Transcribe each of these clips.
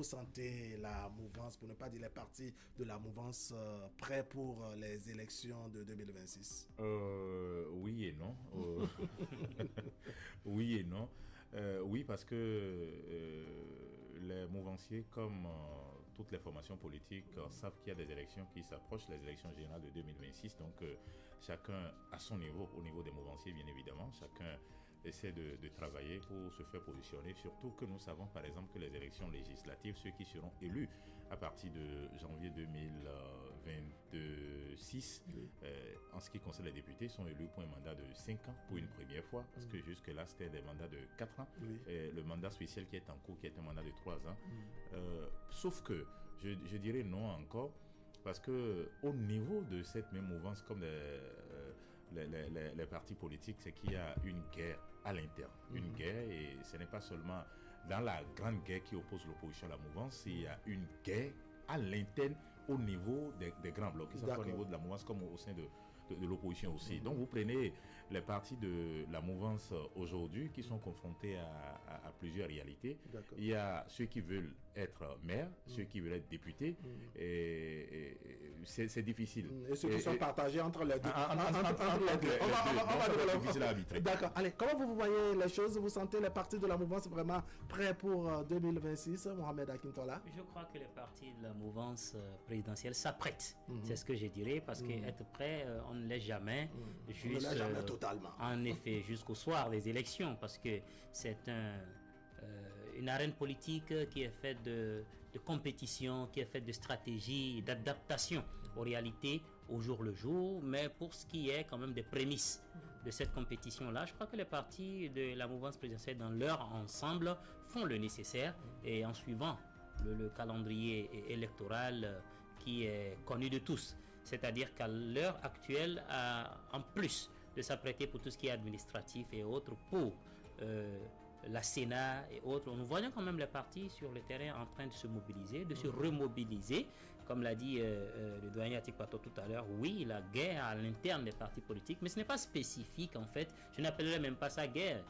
Vous sentez la mouvance, pour ne pas dire les partis de la mouvance, prêts pour les élections de 2026? Oui et non. Oui et non. Oui, parce que les mouvanciers, comme toutes les formations politiques, savent qu'il y a des élections qui s'approchent, les élections générales de 2026. Donc, chacun à son niveau, au niveau des mouvanciers, bien évidemment, chacun essaie de travailler pour se faire positionner. Surtout que nous savons, par exemple, que les élections législatives, ceux qui seront élus à partir de janvier 2026, en ce qui concerne les députés, sont élus pour un mandat de 5 ans pour une première fois, parce que jusque-là, c'était des mandats de 4 ans. Le mandat spécial qui est en cours, qui est un mandat de 3 ans. Sauf que, je dirais non encore, parce que au niveau de cette même mouvance, comme les partis politiques, c'est qu'il y a une guerre à l'interne. Une guerre, et ce n'est pas seulement dans la grande guerre qui oppose l'opposition à la mouvance, il y a une guerre à l'interne au niveau des grands blocs, que ce soit au niveau de la mouvance comme au sein de l'opposition aussi. Donc vous prenez les partis de la mouvance aujourd'hui qui sont confrontés à plusieurs réalités. Il y a ceux qui veulent être maires, ceux qui veulent être députés, et c'est difficile. Et ceux qui sont partagés entre les deux. On va difficile à arbitrer. D'accord. Allez, comment vous voyez les choses? Vous sentez les partis de la mouvance vraiment prêts pour 2026? Mohamed Akintola? Je crois que les partis de la mouvance présidentielle s'apprêtent. C'est ce que je dirais, parce qu'être prêt, on ne l'est jamais. Juste, on ne l'est jamais totalement. En effet, jusqu'au soir des élections, parce que c'est une arène politique qui est faite de compétition, qui est faite de stratégie, d'adaptation aux réalités au jour le jour. Mais pour ce qui est quand même des prémices de cette compétition-là, je crois que les partis de la mouvance présidentielle dans leur ensemble font le nécessaire, et en suivant le calendrier électoral qui est connu de tous. C'est-à-dire qu'à l'heure actuelle, en plus de s'apprêter pour tout ce qui est administratif et autres, pour la Sénat et autres, nous voyons quand même les partis sur le terrain en train de se mobiliser, de se remobiliser. Comme l'a dit le doyen Atikpato tout à l'heure, oui, la guerre à l'interne des partis politiques, mais ce n'est pas spécifique en fait. Je n'appellerais même pas ça guerre.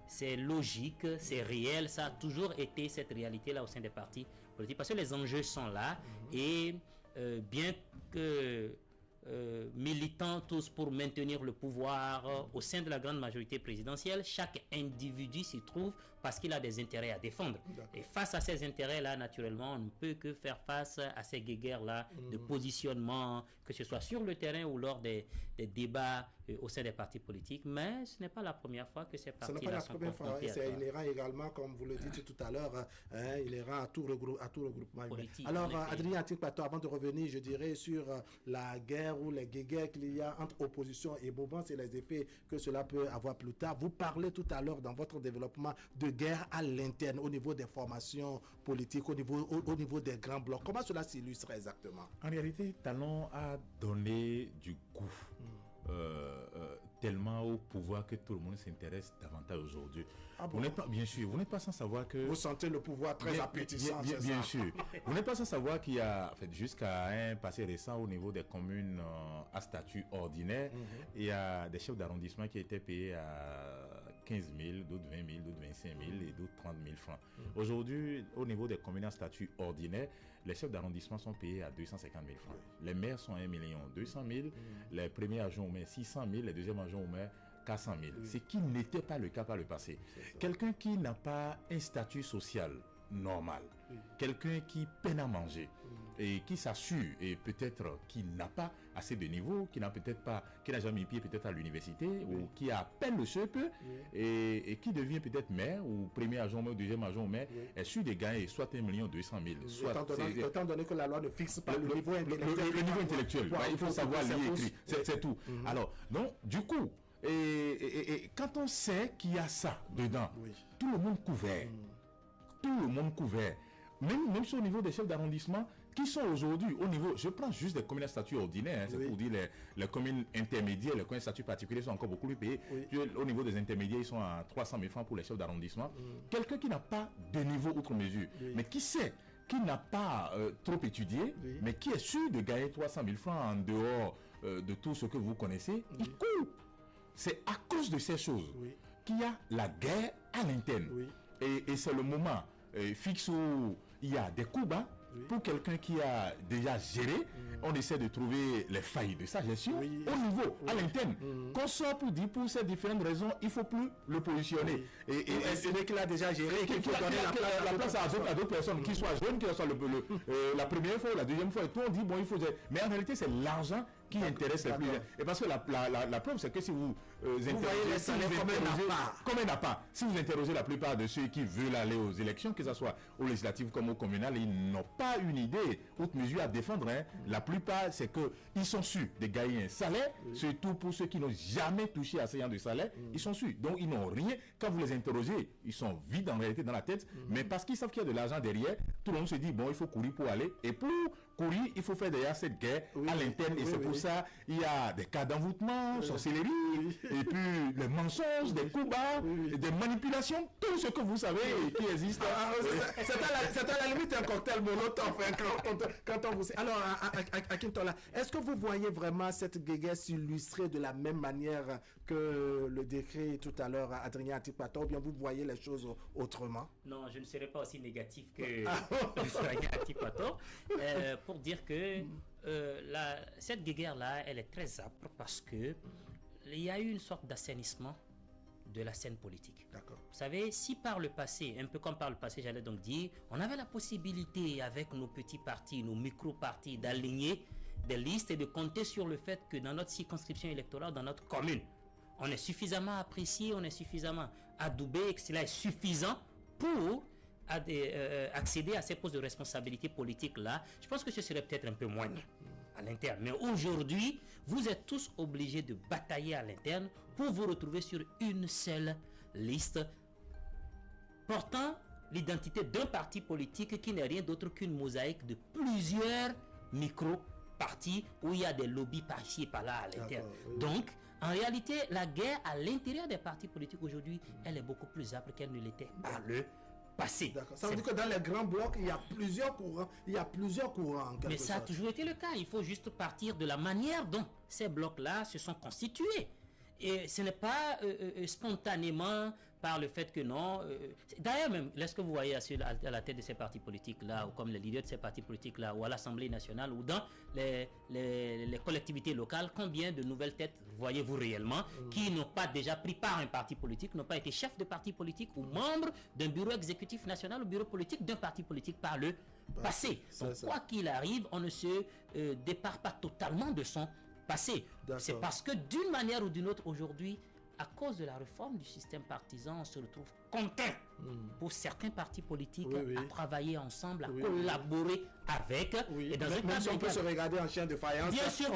C'est logique, c'est réel, ça a toujours été cette réalité-là au sein des partis politiques, parce que les enjeux sont là, et bien que militant tous pour maintenir le pouvoir au sein de la grande majorité présidentielle, chaque individu s'y trouve parce qu'il a des intérêts à défendre. Et face à ces intérêts-là, naturellement, on ne peut que faire face à ces guéguerres-là de positionnement, que ce soit sur le terrain ou lors des débats au sein des partis politiques. Mais ce n'est pas la première fois que ces partis-là sont confrontés à ça. C'est inhérent également, comme vous le dites tout à l'heure, inhérent à tout regroupement politique. Alors, Adrien Atikpato, avant de revenir, je dirais, sur la guerre ou les guéguerres qu'il y a entre opposition et mouvance et les effets que cela peut avoir plus tard. Vous parlez tout à l'heure dans votre développement de guerre à l'interne au niveau des formations politiques, au niveau des grands blocs. Comment cela s'illustre exactement? En réalité, Talon a donné du goût tellement au pouvoir que tout le monde s'intéresse davantage aujourd'hui. Vous n'êtes pas, bien sûr, vous n'êtes pas sans savoir que... Vous sentez le pouvoir très appétissant, bien sûr. Vous n'êtes pas sans savoir qu'il y a, en fait, jusqu'à un passé récent au niveau des communes à statut ordinaire, il y a des chefs d'arrondissement qui étaient payés à 15 000, d'autres 20 000, d'autres 25 000 et d'autres 30 000 francs. Aujourd'hui, au niveau des communes à statut ordinaire, les chefs d'arrondissement sont payés à 250 000 francs. Les maires sont à 1 200 000, les premiers agents au maire 600 000, les deuxièmes agents au maire 400 000. Ce qui n'était pas le cas par le passé. Quelqu'un qui n'a pas un statut social normal, quelqu'un qui peine à manger et qui s'assure, et peut-être qui n'a pas assez de niveau, qui n'a jamais mis pied peut-être à l'université, ou qui a à peine le CEP, et qui devient peut-être maire ou premier agent au maire ou deuxième agent au maire, est sûr de gagner soit 1 200 000, soit étant donné que la loi ne fixe pas le niveau intellectuel. Il faut savoir lire écrit, c'est tout. Alors, donc, du coup, et quand on sait qu'il y a ça dedans, tout le monde couvert. Tout le monde couvert. Même sur au niveau des chefs d'arrondissement qui sont aujourd'hui au niveau, je prends juste des communes à statut ordinaire, c'est pour dire les communes intermédiaires, les communes à statut particulier sont encore beaucoup plus payés. Au niveau des intermédiaires, ils sont à 300 000 francs pour les chefs d'arrondissement. Quelqu'un qui n'a pas de niveau outre mesure, mais qui sait, qui n'a pas trop étudié, mais qui est sûr de gagner 300 000 francs en dehors de tout ce que vous connaissez, il court. C'est à cause de ces choses qu'il y a la guerre à l'interne. Et c'est le moment fixe où il y a des coups bas. Pour quelqu'un qui a déjà géré, on essaie de trouver les failles de sa gestion au niveau, à l'interne. Qu'on sort pour dire pour ces différentes raisons, il ne faut plus le positionner. Et estimer qu'il a déjà géré et qu'il faut donner la place à d'autres personnes, qu'ils soient jeunes, qu'ils soient la première fois ou la deuxième fois, et tout, on dit, bon, il faut gérer. Mais en réalité, c'est l'argent qui intéresse les plus. Et parce que la preuve, c'est que si vous interrogez comme un appât, si vous interrogez la plupart de ceux qui veulent aller aux élections, que ce soit aux législatives comme aux communales, ils n'ont pas une idée, autre mesure à défendre. La plupart, c'est qu'ils sont sûrs de gagner un salaire, surtout pour ceux qui n'ont jamais touché à ce genre de salaire, ils sont sûrs. Donc, ils n'ont rien. Quand vous les interrogez, ils sont vides en réalité dans la tête, mais parce qu'ils savent qu'il y a de l'argent derrière, tout le monde se dit, bon, il faut courir pour aller. Et pour courir, il faut faire d'ailleurs cette guerre à l'interne. Et c'est pour ça il y a des cas d'envoûtement, sorcellerie, et puis les mensonges, des coups bas, des manipulations, tout ce que vous savez qui existe. C'est à la limite un cocktail molotov quand on vous... Alors, Akintola, est-ce que vous voyez vraiment cette guerre s'illustrer de la même manière que le décret tout à l'heure, Adrien Atipato, ou bien vous voyez les choses autrement? Non, je ne serai pas aussi négatif que Adrien Atipato pour dire que cette guerre-là, elle est très âpre parce que il y a eu une sorte d'assainissement de la scène politique. D'accord. Vous savez, si par le passé, un peu comme par le passé, j'allais donc dire, on avait la possibilité avec nos petits partis, nos micro-partis, d'aligner des listes et de compter sur le fait que dans notre circonscription électorale, dans notre commune, on est suffisamment apprécié, on est suffisamment adoubé, et que cela est suffisant pour accéder à ces postes de responsabilité politique-là. Je pense que ce serait peut-être un peu moins à l'interne. Mais aujourd'hui, vous êtes tous obligés de batailler à l'interne pour vous retrouver sur une seule liste portant l'identité d'un parti politique qui n'est rien d'autre qu'une mosaïque de plusieurs micro-partis où il y a des lobbies par ici et par là à l'interne. Donc, en réalité, la guerre à l'intérieur des partis politiques aujourd'hui, elle est beaucoup plus âpre qu'elle ne l'était par le passé. Ça veut dire que dans les grands blocs, il y a plusieurs courants. Mais ça a toujours été le cas. Il faut juste partir de la manière dont ces blocs-là se sont constitués. Et ce n'est pas spontanément par le fait que non. D'ailleurs, même, lorsque vous voyez à la tête de ces partis politiques-là, ou comme les leaders de ces partis politiques-là, ou à l'Assemblée nationale, ou dans les collectivités locales, combien de nouvelles têtes voyez-vous réellement qui n'ont pas déjà pris part à un parti politique, n'ont pas été chefs de parti politique ou membres d'un bureau exécutif national ou bureau politique d'un parti politique par le passé. Donc, quoi qu'il arrive, on ne se départ pas totalement de son passé. C'est parce que d'une manière ou d'une autre aujourd'hui, à cause de la réforme du système partisan, on se retrouve contraint pour certains partis politiques à travailler ensemble, à collaborer avec. Et dans même si on peut se regarder en chien de faïence, bien sûr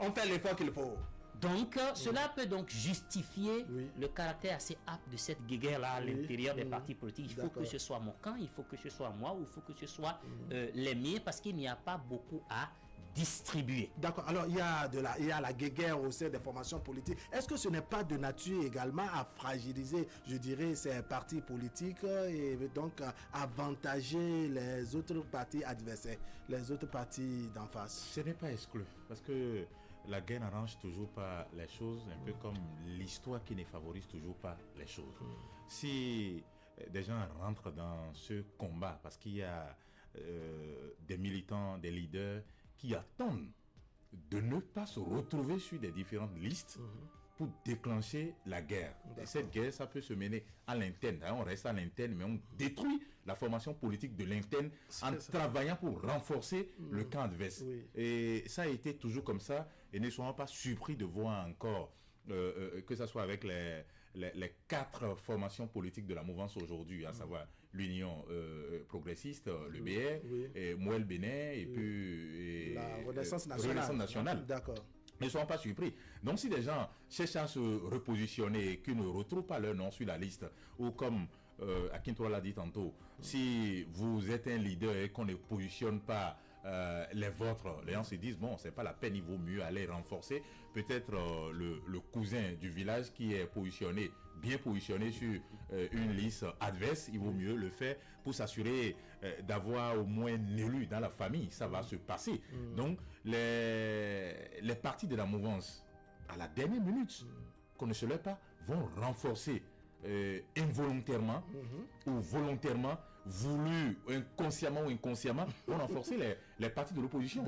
on fait l'effort qu'il faut. Donc, cela peut donc justifier le caractère assez âpre de cette guerre-là à l'intérieur des partis politiques. Il faut que ce soit mon camp, il faut que ce soit moi, ou il faut que ce soit les miens, parce qu'il n'y a pas beaucoup à distribuer. D'accord. Alors, il y a la guerre au sein des formations politiques. Est-ce que ce n'est pas de nature également à fragiliser, je dirais, ces partis politiques et donc avantager les autres partis adversaires, les autres partis d'en face? Ce n'est pas exclu, parce que la guerre n'arrange toujours pas les choses, un peu comme l'histoire qui ne favorise toujours pas les choses. Si des gens rentrent dans ce combat, parce qu'il y a des militants, des leaders qui attendent de ne pas se retrouver sur des différentes listes pour déclencher la guerre. Et cette guerre, ça peut se mener à l'interne. On reste à l'interne, mais on détruit la formation politique de l'interne en travaillant pour renforcer le camp adverse. Et ça a été toujours comme ça. Et ne soyons pas surpris de voir encore, que ce soit avec les 4 formations politiques de la mouvance aujourd'hui, à savoir l'Union progressiste, le BR, et Mouel Bénin, et puis la Renaissance nationale. D'accord. Ne soyons pas surpris. Donc si des gens cherchent à se repositionner et qu'ils ne retrouvent pas leur nom sur la liste, ou comme Akintola l'a dit tantôt, si vous êtes un leader et qu'on ne positionne pas les vôtres, les gens se disent bon, c'est pas la peine, il vaut mieux aller renforcer peut-être le cousin du village qui est bien positionné sur une liste adverse. Il vaut mieux le faire pour s'assurer d'avoir au moins un élu dans la famille. Ça va se passer. Donc les partis de la mouvance à la dernière minute, qu'on ne se lève pas, vont renforcer involontairement ou volontairement voulu, inconsciemment ou inconsciemment, vont renforcer les partis de l'opposition.